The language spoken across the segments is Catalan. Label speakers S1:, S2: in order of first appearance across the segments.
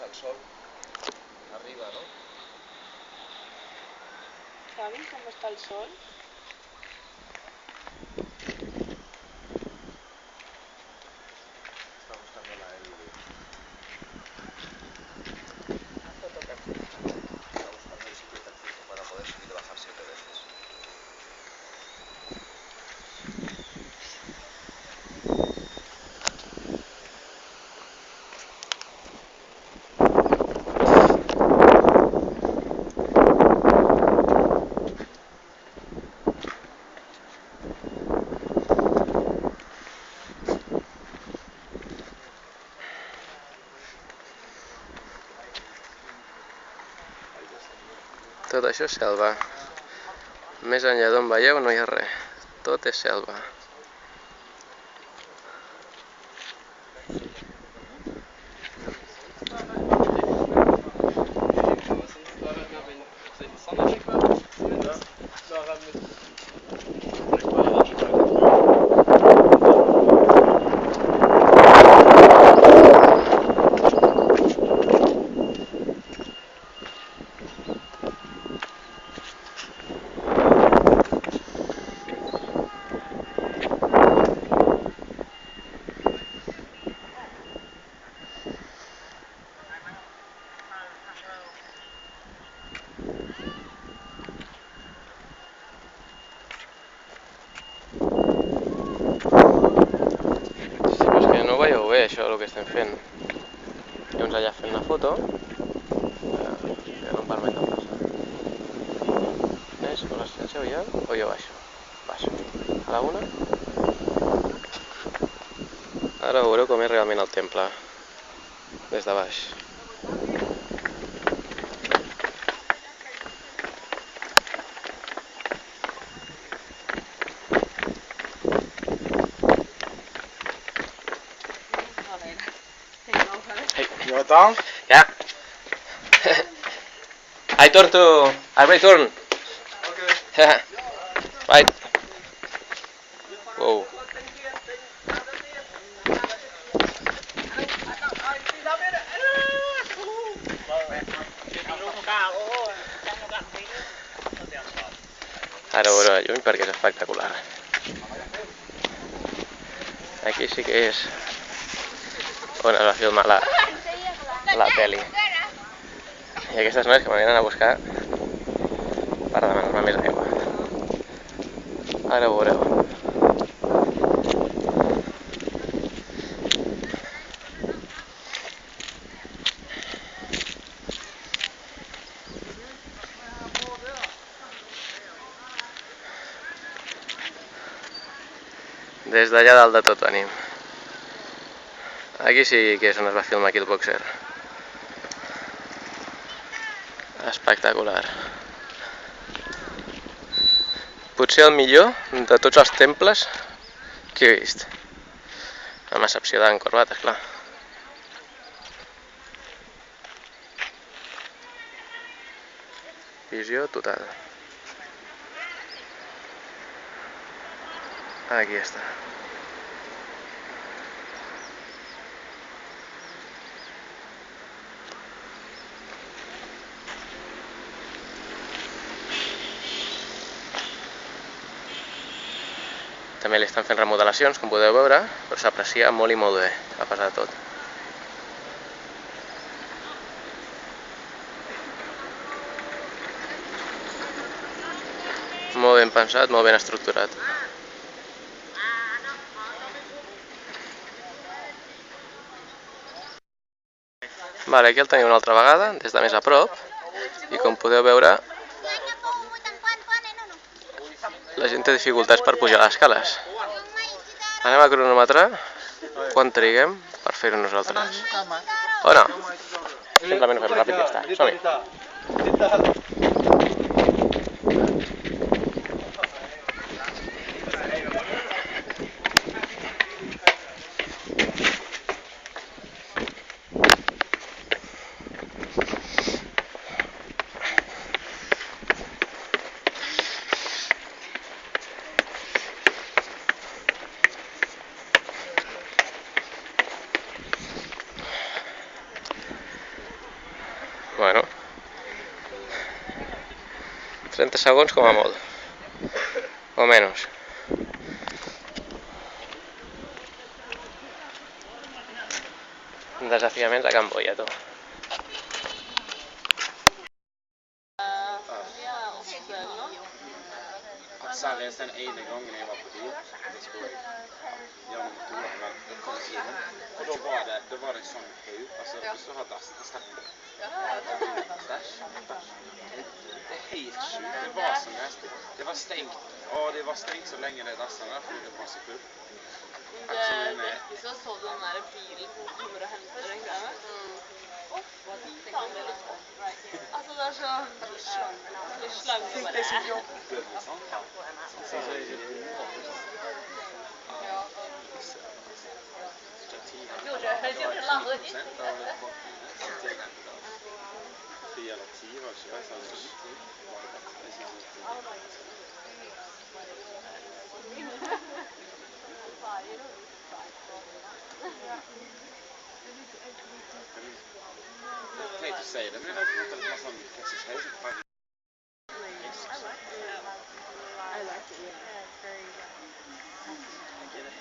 S1: el sol arriba, no?
S2: ¿Saben cómo está el sol?
S1: Está buscándola él. Está buscando el sitio perfecto para poder subir y bajar 7 veces.
S3: Tot això és selva. Més enllà d'on veieu no hi ha res. Tot és selva. Això és el que estem fent. Hi ha uns allà fent una foto que no em permeten passar. Ves, o la silencieu ja o jo baixo. Baixo. A la una. Ara veureu com és realment el temple des de baix.
S1: Your turn?
S3: Ja. I turn to... I return.
S1: Okay.
S3: Right. Wow. Ara veureu el llum perquè és espectacular. Aquí sí que és on es va filmar la pel·li. I aquestes noies que m'aniran a buscar per demanar-me més aigua. Ara ho veureu. Des d'allà dalt de tot venim. Aquí sí que és on es va filmar aquí el boxer. Espectacular. Potser el millor de tots els temples que he vist. Amb excepció d'Angkor Wat, esclar. Visió total. Aquí està. També li estan fent remodelacions, com podeu veure, però s'aprecia molt i molt bé, a pesar de tot. Molt ben pensat, molt ben estructurat. Vale, aquí el teniu una altra vegada, des de més a prop, i com podeu veure, la gent té dificultats per pujar les escales. Anem a cronometrar quan triguem per fer-ho nosaltres. O no? Simplement ho fem ràpid i ja està. Som-hi! Bueno. 30 segons com a molt. O menys. Desafiaments a Camboya, tu.
S4: Särskilt den ena gången jag var på det så jag och Motorn kom in och då var det en sån hö, alltså så har dassen stack. Det är helt sjukt, det var som näst. Det var stängt. Ja, det var stängt så länge det dassen där för det var så kul.
S2: Så såg den där bilen som kommer och hämtar den grejen. Alltså det är så slang på det.
S4: Jag tänkte säga det, men det var inte en massa Texas House.
S2: I like it, yeah. It's very I get it.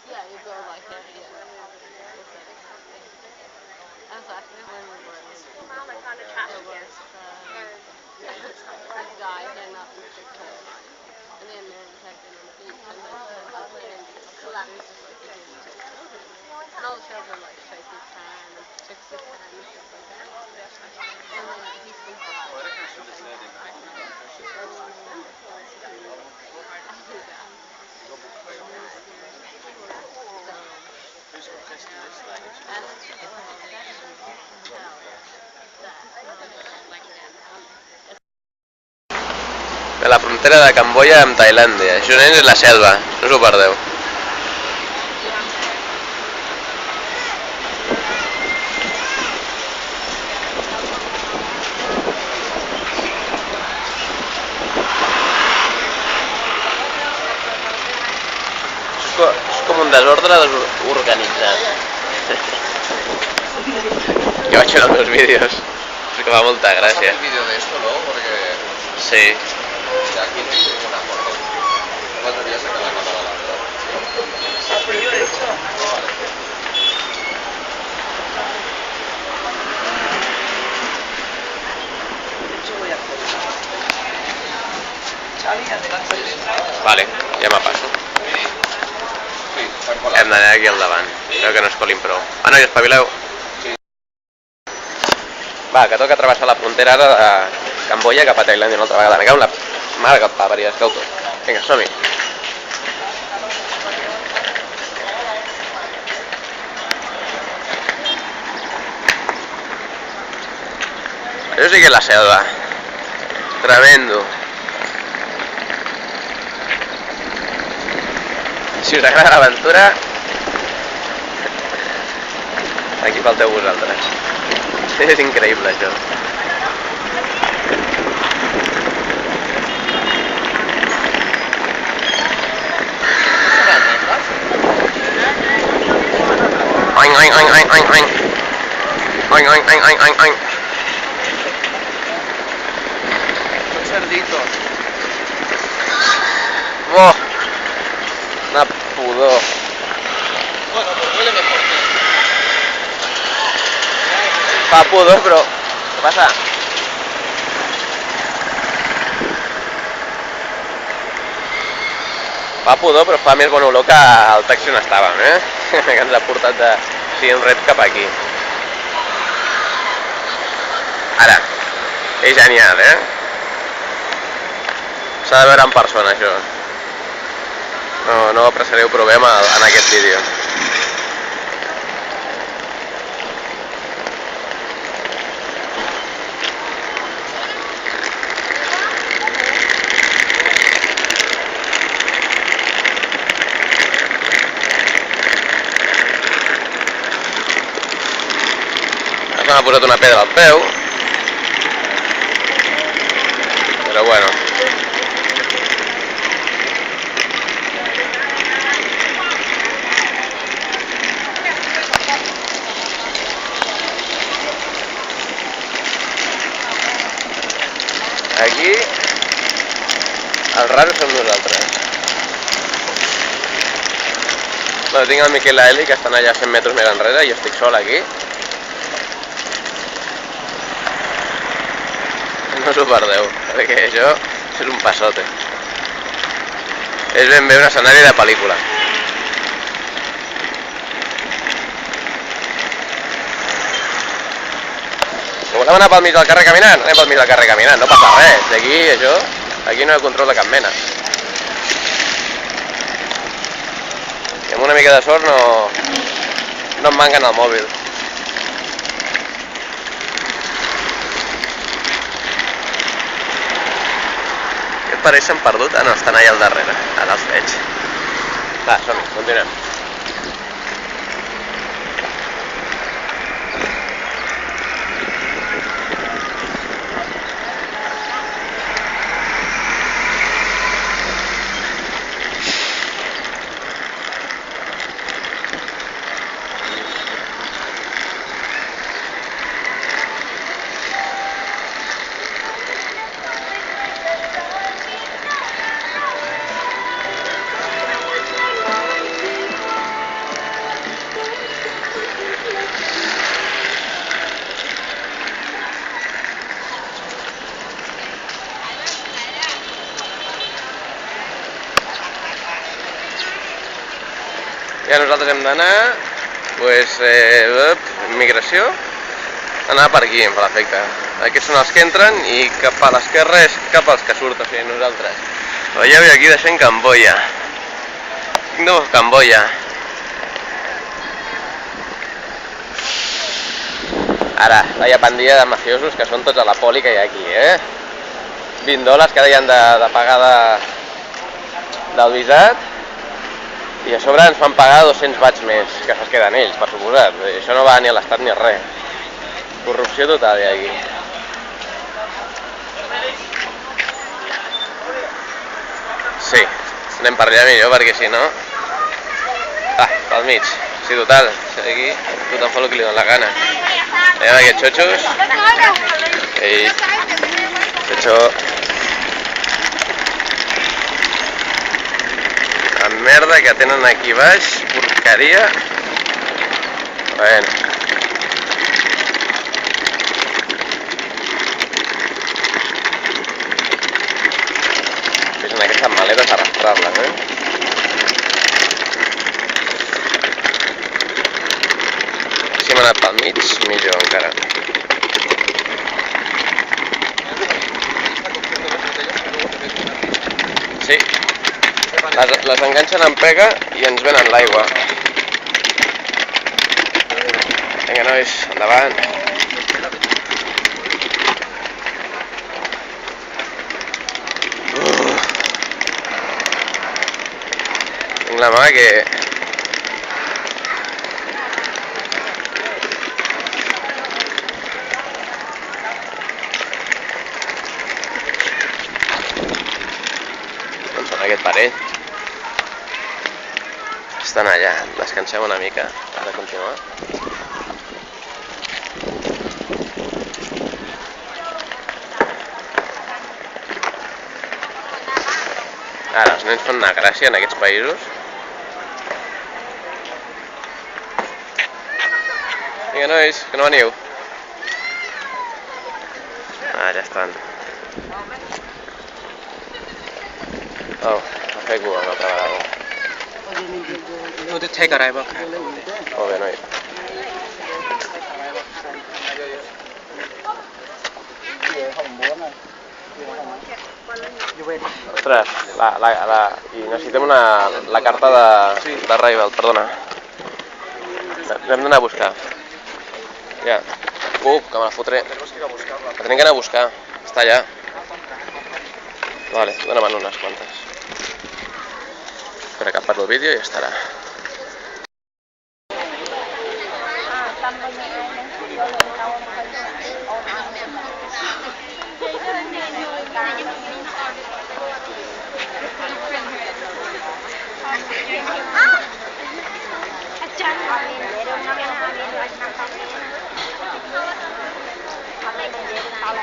S2: Yeah, you go like that, yeah. That's actually when we were this guy came up and took her, and then had been on the beach, and then and all the children like shake his hand and shakes his hand and stuff like that. And then he sleeps
S3: La frontera de Camboya amb Tailàndia. Això és la selva, no us ho perdeu. És com un desordre organitzat. Jo vaig veure els meus vídeos, és que fa molta gràcia.
S1: ¿Has el vídeo de esto, no? Porque
S3: Sí.
S1: aquí tengo una foto. El otro día saqué la cámara de la verdad.
S2: Pues yo he hecho. Voy a hacer. Xavi, ya te vas.
S3: Vale, ja m'apasso.
S1: Sí, s'han colat.
S3: Hem d'anar aquí al davant. Crec que no es colin prou. Ah, no, espavileu. Va, que toca travessar la frontera ara de Camboya cap a Tailàndia una altra vegada. Me cago en la mare que va parir, escau tot. Vinga, som-hi. Això sí que és la selva. Tremendo. Si us agrada l'aventura, aquí falteu vosaltres. És increïble això. Oing, oing, oing, oing, oing, oing. Oing, oing, oing, oing, oing, oing.
S1: Son cerditos.
S3: Oh, una pudor.
S1: Bueno, pues huele mejor.
S3: Fa pudor, però... Què passa? Fa pudor, però fa més bona olor que al taxi on estàvem, que ens ha portat de Siem Reap cap aquí. Ara, és genial, S'ha de veure en persona, això. No ho apreciareu prou bé en aquest vídeo. posat una pedra al peu. Però bueno. Aquí el raro som nosaltres. Bueno, tinc el Miquel i l'Eli, que estan allà 100 metres més enrere, i jo estic sol aquí. No us ho perdeu, perquè això és un passote. És ben bé un escenari de pel·lícula. Si volem anar pel mig del carrer caminant, anem pel mig del carrer caminant, no passa res. D'aquí, això, aquí no hi ha control de cap mena. I amb una mica de sort no em manquen el mòbil. Aquest parell s'han perdut? Ah, no, estan allà al darrere. Ara els veig. Va, som-hi, continuem. Ja nosaltres hem d'anar, migració, anar per aquí, per l'efecte. Aquests són els que entren i cap a l'esquerra és cap als que surt, o sigui, nosaltres. Veieu, i aquí deixem Camboya. No, Camboya. Ara, la pandilla de mafiosos que són tots a la poli que hi ha aquí, $20 que ara hi han de pagar del visat. I a sobre ens fan pagar 200 bahts més, que se'ls queden ells, per suposat. Això no va ni a l'estat ni a res. Corrupció total hi ha aquí. Sí, anem per allà millor, perquè si no... Ah, pel mig. Sí, total, aquí tothom fa el que li dona la gana. Veiem aquests xotxos. Ei, xotxo. La merda que tenen aquí baix, porqueria. Bueno. Fes en aquestes maletes arrastrar-les, Si hem anat pel mig, millor encara. Sí. Les enganxen en pega i ens venen l'aigua. Vinga, nois, endavant. Tinc la mà que... On són aquest parell? Estan allà, descansem una mica, ara continuar. Ara, els nens fan una gràcia en aquests països. Vinga, nois, que no veniu. Ah, ja estan. Oh, a fer cua una altra vegada.
S5: เราจะใช้อะไรบ้างครับ
S3: Molt bé, noi. Ostres, i necessitem la carta de Rival, perdona. L'hem d'anar a buscar. Ja. Que me la fotré. La tenim que anar a buscar. Està allà. Vale, dóna'm unes quantes. Espera que parlo el vídeo i ja estarà.
S1: Hay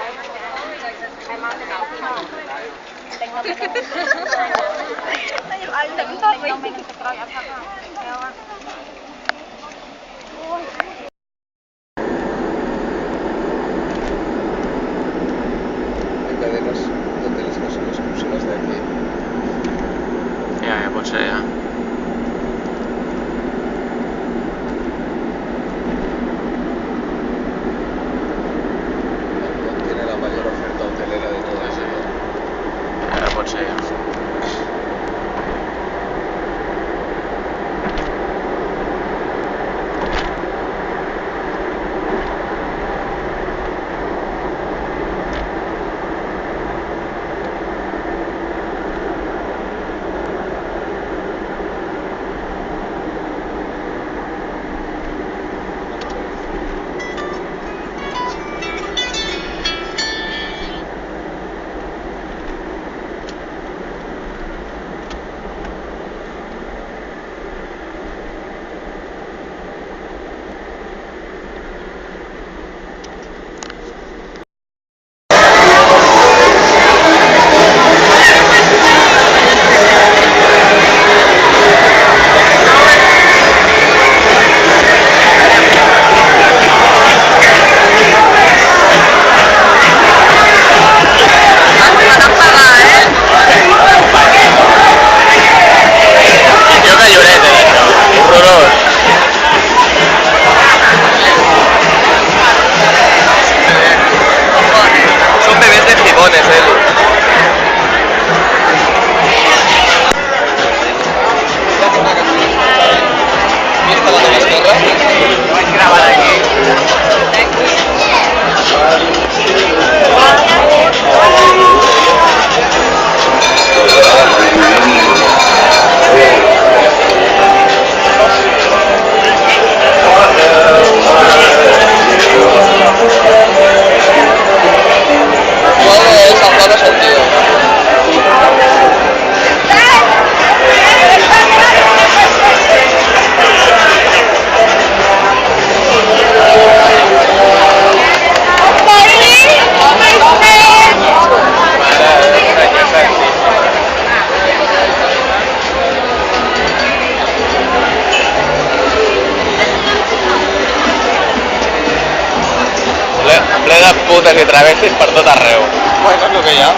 S1: cadenas de hoteles que son exclusivas de aquí.
S3: Ja pot ser, ja.
S1: Tiene la mayor oferta hotelera de toda esa zona.
S3: Ja pot ser, ja. ple de putes i travestis per tot arreu.
S1: Bueno, és el que hi ha.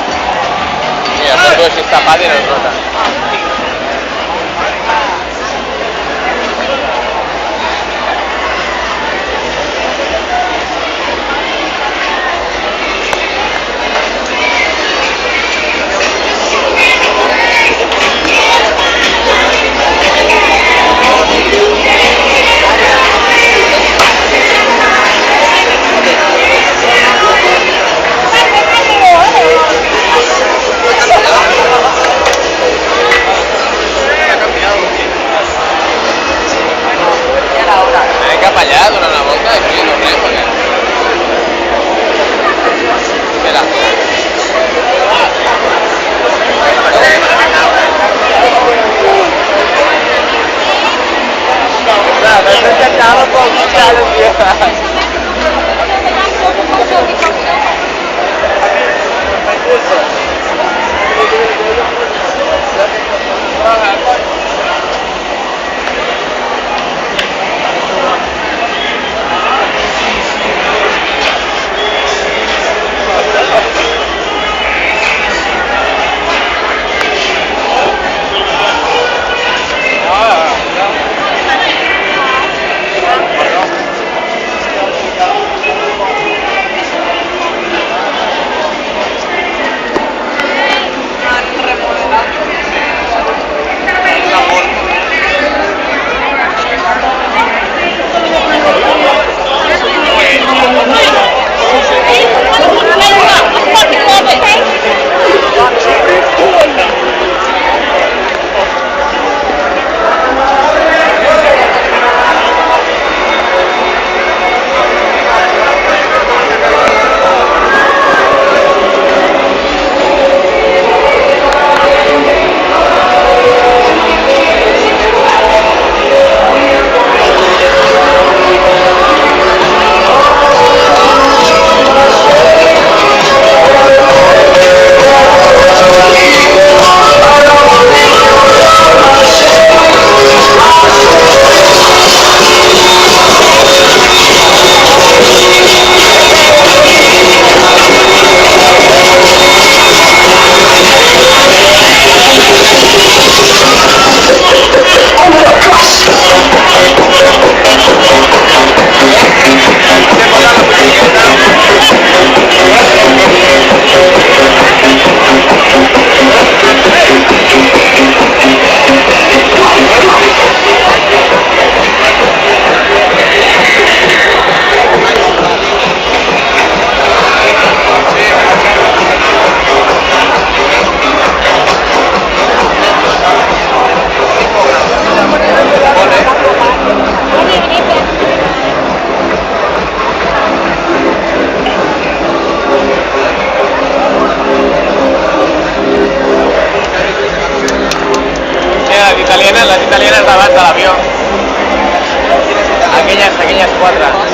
S3: Mira, porto així tapat i no es nota. de l'avió. Aquelles quatre.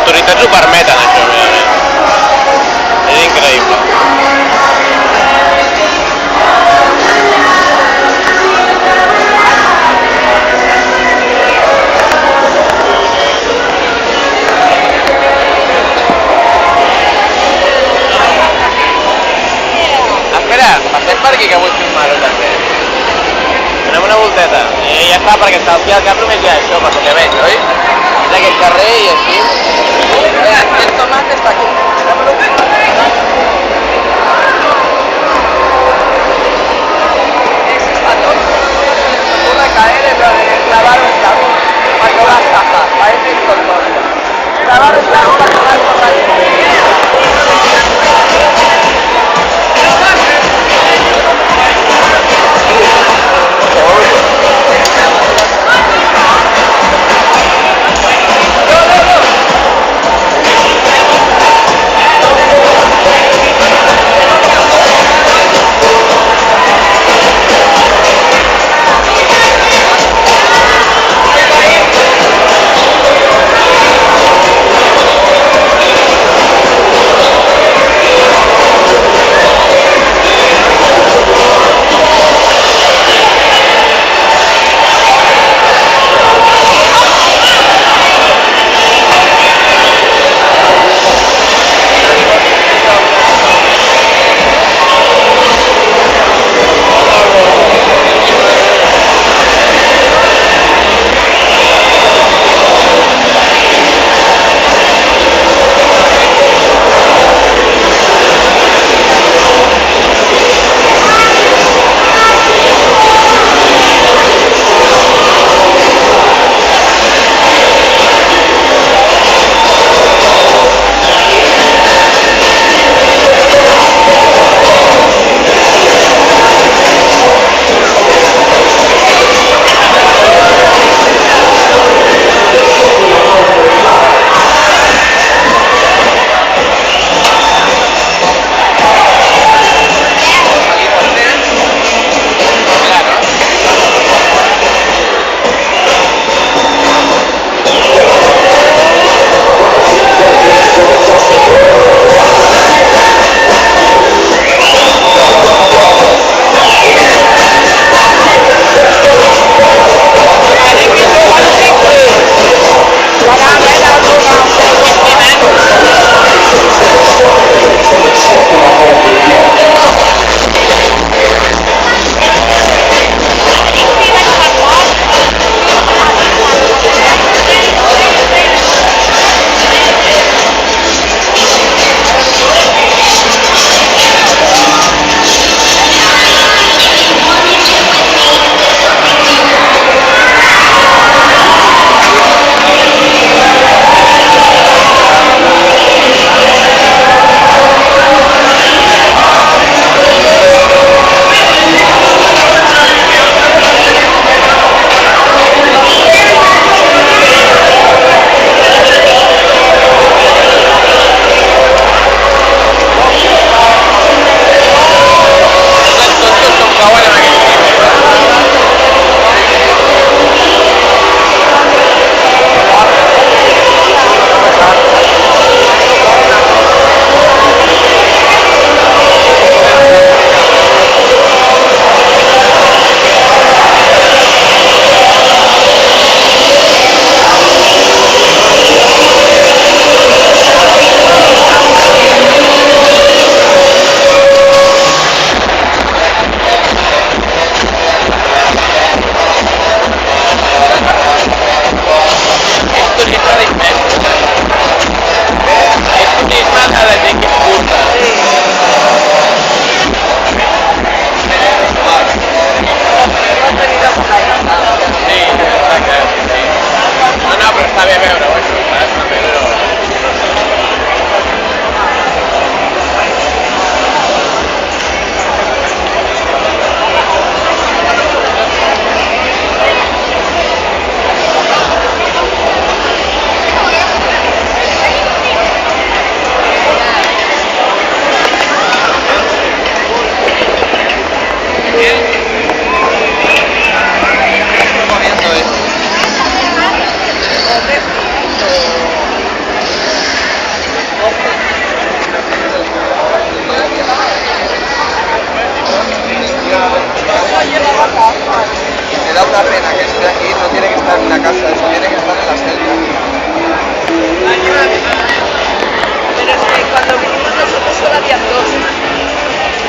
S3: autoritats ho permeten, això, realment. És increïble. Espera, passem per aquí que vull filmar-ho també. Donem una volteta. I ja està, perquè està aquí al cap només hi ha això, per lo que veig, oi? És aquest carrer i així.
S5: El tomate está aquí. Ese patrón se puede caer en lo de clavar un clavo para cobrar caja. Parece un doctor. Clavar un clavo para cobrar caja.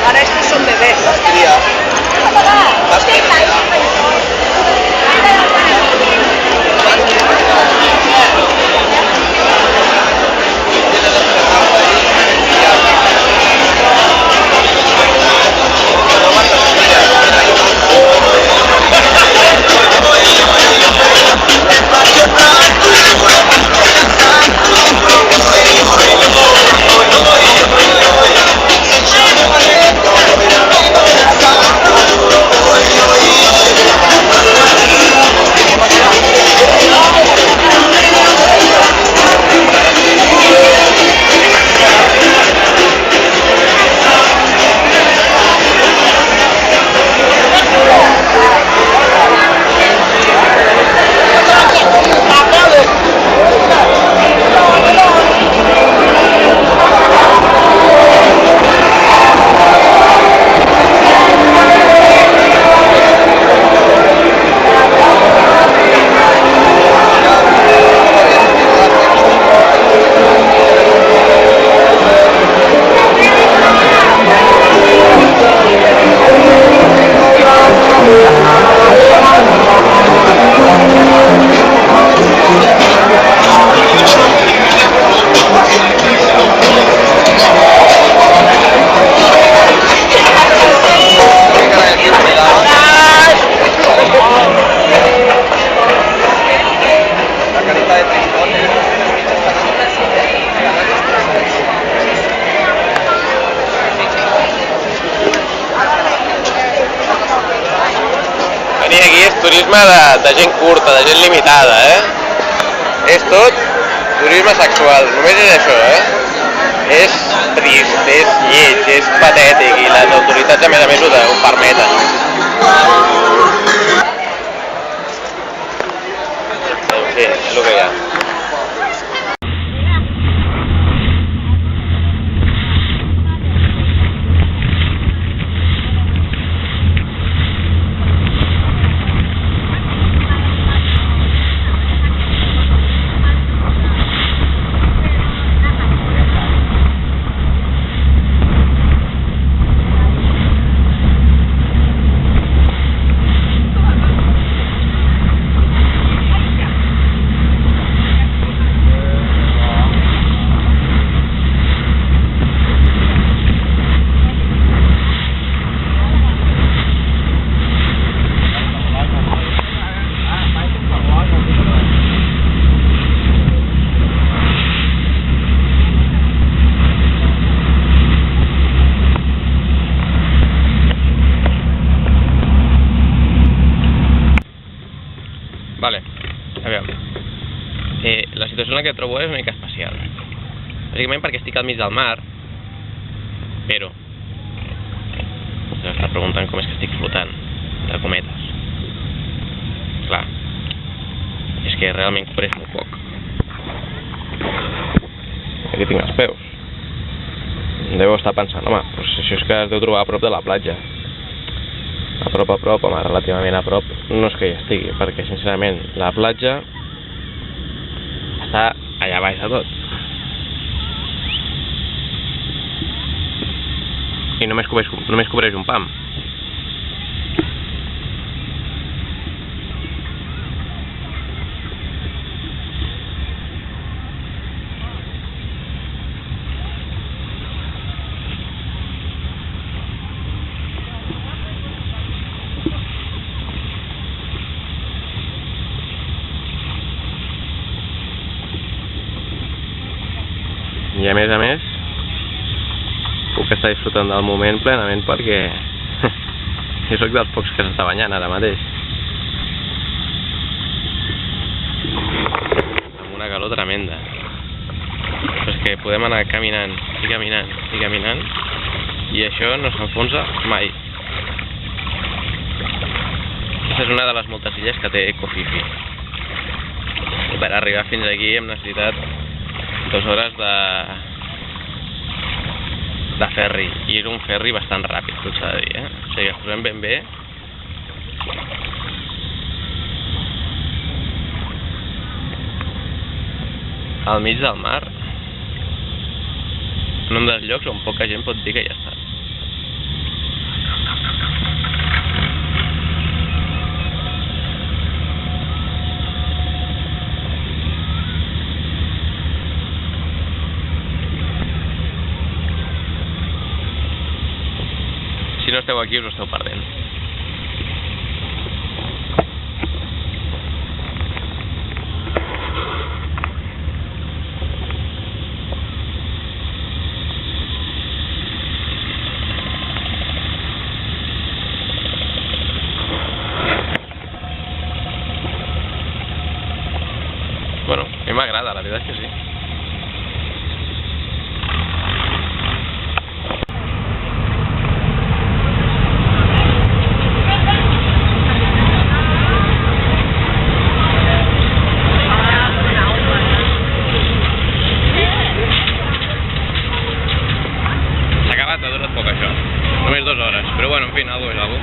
S5: Ahora estos son bebés.
S1: Las crías. Las crías.
S3: Venir aquí és turisme de gent curta, de gent limitada, És tot turisme sexual, només és això, És trist, és lleig, és patètic i les autoritats a més ho permeten. En fi, és el que hi ha. Vale, aviam. La situació en la que trobo és una mica especial. Bàsicament perquè estic al mig del mar, però s'està preguntant com és que estic flotant, de cometes. Clar, és que realment cobreix molt poc. Aquí tinc els peus. Deu estar pensant, home, doncs això és que es deu trobar a prop de la platja. A prop, home, relativament a prop, no és que hi estigui, perquè sincerament la platja està allà baix de tot. I només cobreix un pam. I a més, puc estar disfrutant del moment plenament perquè jo soc dels pocs que s'està banyant ara mateix. Amb una calor tremenda. Però és que podem anar caminant i caminant i caminant i això no s'enfonsa mai. Aquesta és una de les moltes illes que té Covfefe. I per arribar fins aquí hem necessitat 2 hores de ferri, i és un ferri bastant ràpid, tot s'ha de dir, O sigui, ens posem ben bé. Al mig del mar, en un dels llocs on poca gent pot dir que hi ha estat. esteu aquí us ho esteu perdent. Bueno, a mi m'agrada, la veritat és que sí. S'ha acabat, ha durat poc això. Només 2 hores, però bueno, en fi, algo és algo.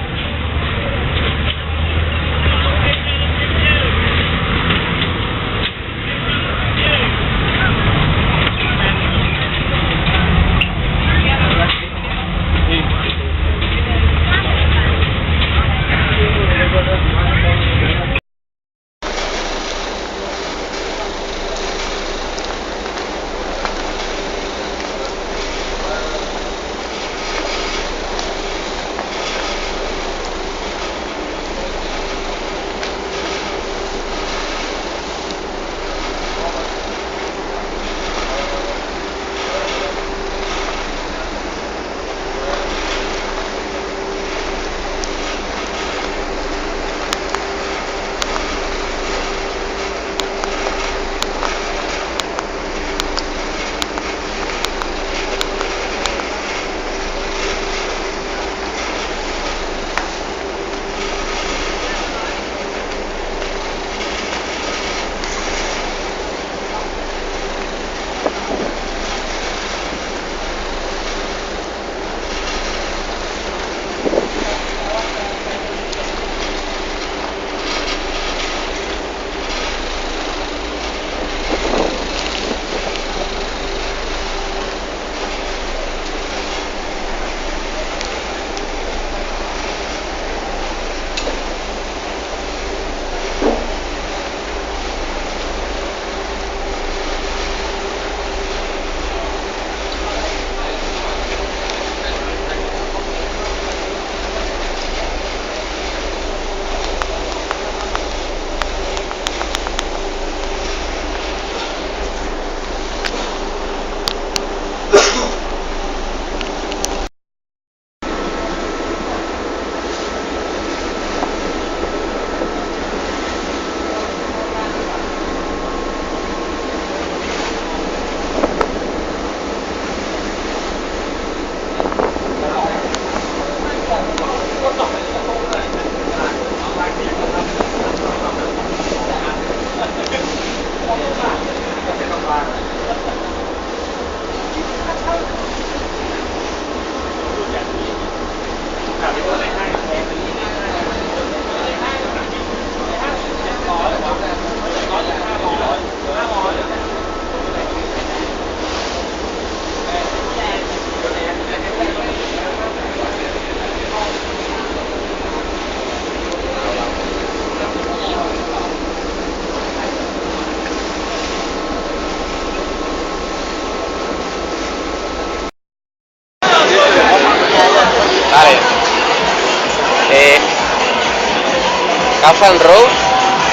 S3: Guns N' Roses,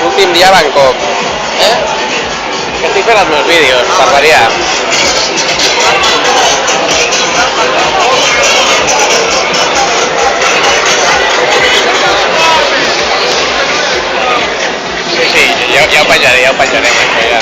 S3: últim dia a Bangkok. Que estic fent els meus vídeos, per variar. Sí, ja ho penjaré amb això ja.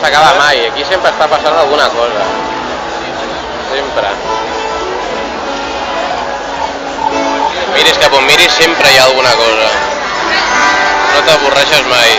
S3: s'acaba mai, aquí sempre està passant alguna cosa. Sempre. Miris cap on miris, sempre hi ha alguna cosa. No t'avorreixes mai.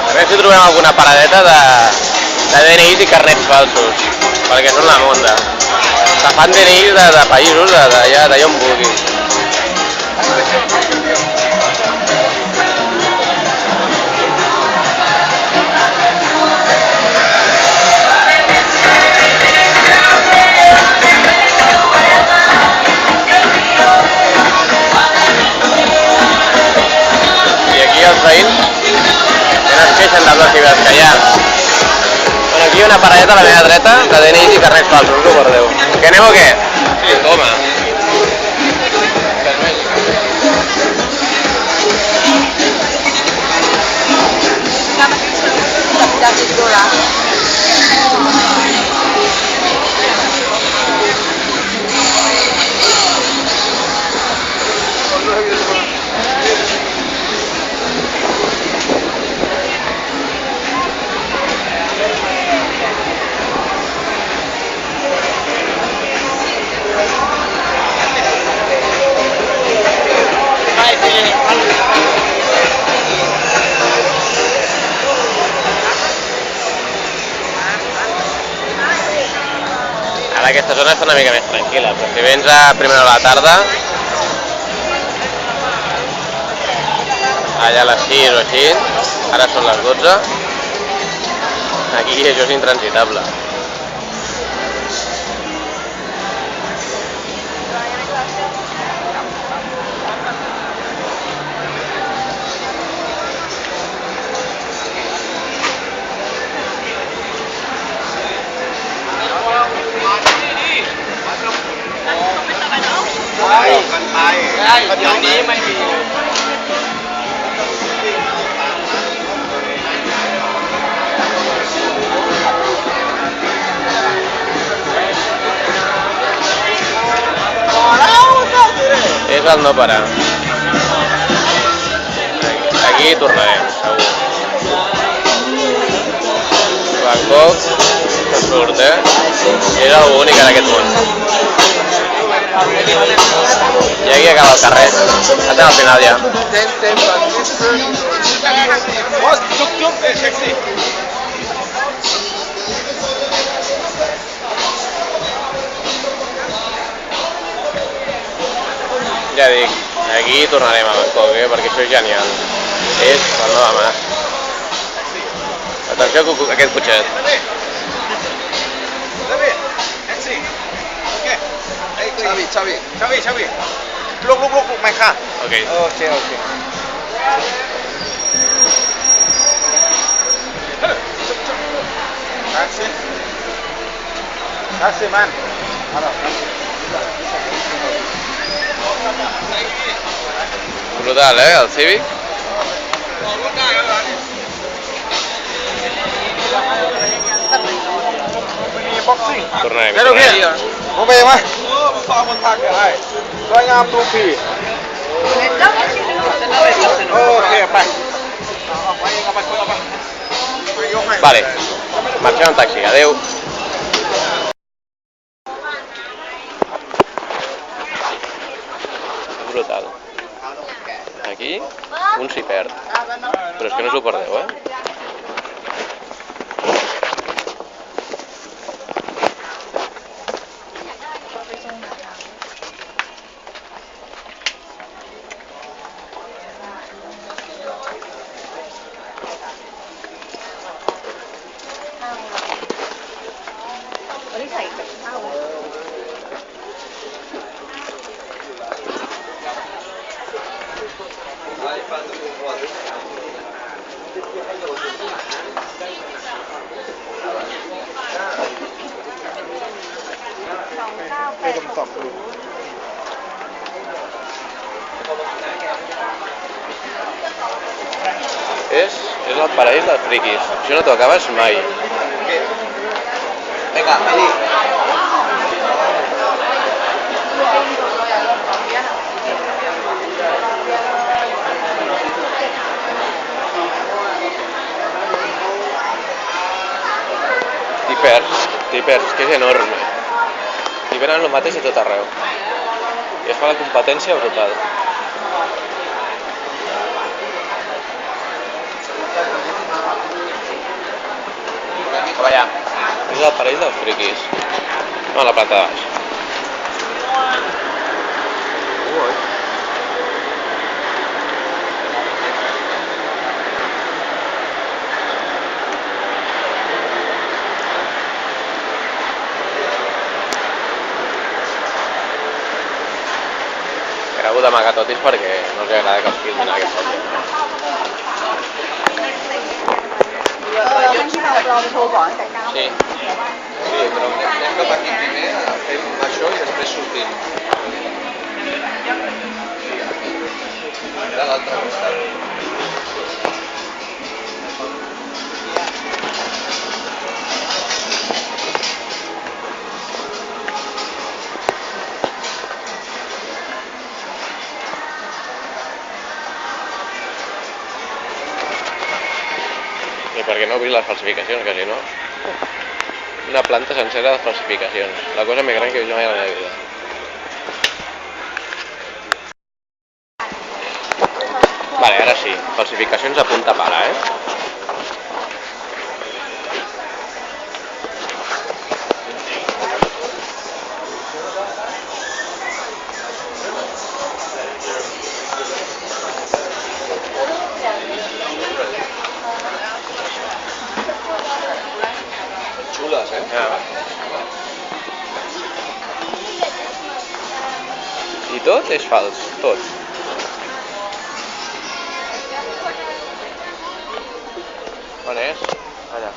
S3: A veure si trobem alguna paradeta de DNIs i carnets falsos, perquè són la monda. Se fan DNIs de països, d'allà on vulguis. Els veïns no es queixen dels decibels que hi ha. Bueno, aquí hi ha una paradeta a la meva dreta de DNIs i carnets falsos, us ho guardeu. Que anem o què? Sí, toma. Ara aquesta zona està una mica més tranquil·la, però si vens a primera hora de la tarda, allà a les 6 o així, ara són les 12, aquí això és intransitable.
S4: เดี๋ยวนี้ไม่มี
S3: És el no parar. Aquí tornarem, segur. Bangkok, que surt, és el únic en aquest món. I aquí acaba el carrer. Estem al final ja. Ja dic, aquí tornarem a Bangkok, perquè això és genial. És el no demà. Atenció a aquest cotxet.
S4: Xavi. Look, my car.
S3: Okay.
S4: Okay. Taxi, man.
S3: Brutal, el Civic. Tornarem.
S4: Không về mà. Tôi ngam tu phi. Ok, bye.
S3: Vale, marxem en taxi, adeu. Brutal. Aquí, un s'hi perd. Però és que no us ho perdeu, És el paraís dels friquis. Això no t'ho acabes mai.
S1: Venga, Eli.
S3: Tipers, que és enorme. I venen el mateix a tot arreu. I es fa la competència brutal. Cap allà. És el paraís dels friquis. No, a la planta de baix. He hagut d'amagar totis perquè no els agrada que els filmin aquesta gent. Sí.
S1: Sí, però anem cap aquí primer, fem això i després sortim. De l'altre costat.
S3: I per què no obrir les falsificacions, quasi no? Una planta sencera de falsificacions. La cosa més gran que he vist mai a la meva vida. Vale, ara sí. Falsificacions a punta pala,
S1: Xules,
S3: I tot és fals, tot. On és? Allà.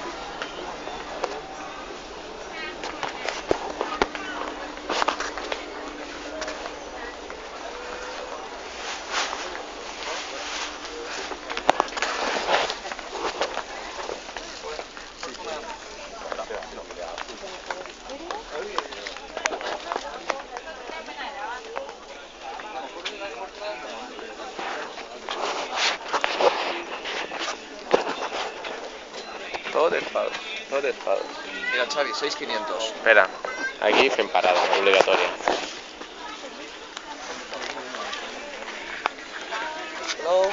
S3: Tot és fals, tot és fals.
S1: Mira, Xavi, 6.500.
S3: Espera, aquí fem parada, obligatòria.
S1: Hello.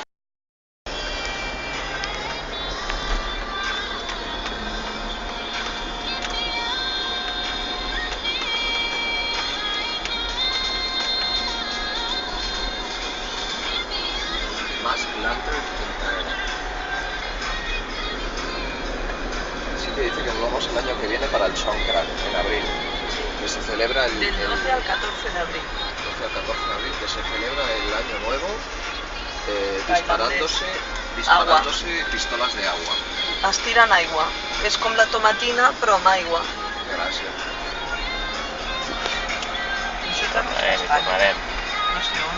S1: Mask Lantern Entertainment. Sí que dice que nos vamos el año que viene para el Songkran, en abril, que se celebra el
S6: 12 al 14 de abril.
S1: 12 al 14 de abril, que se celebra el año nuevo disparándose pistolas de agua.
S6: Es tiren aigua. És com la tomatina, però amb aigua.
S1: Gràcies.
S6: Això també
S3: Hi tornarem.
S6: No sé on.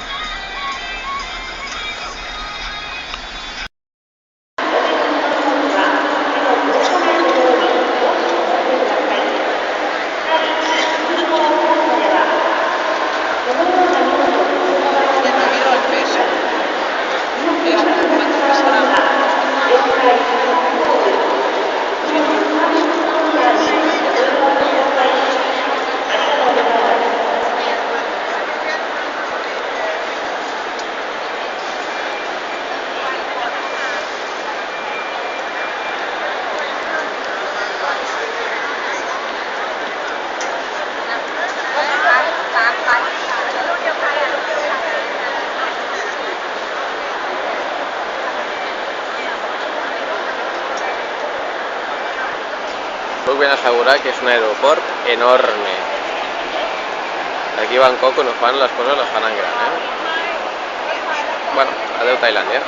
S2: ¿Cuánto pesará?
S3: ben assegurar que és un aeroport enorme. Aquí a Bangkok, quan ho fan, les coses les fan en gran, eh? Bueno, adeu Tailàndia.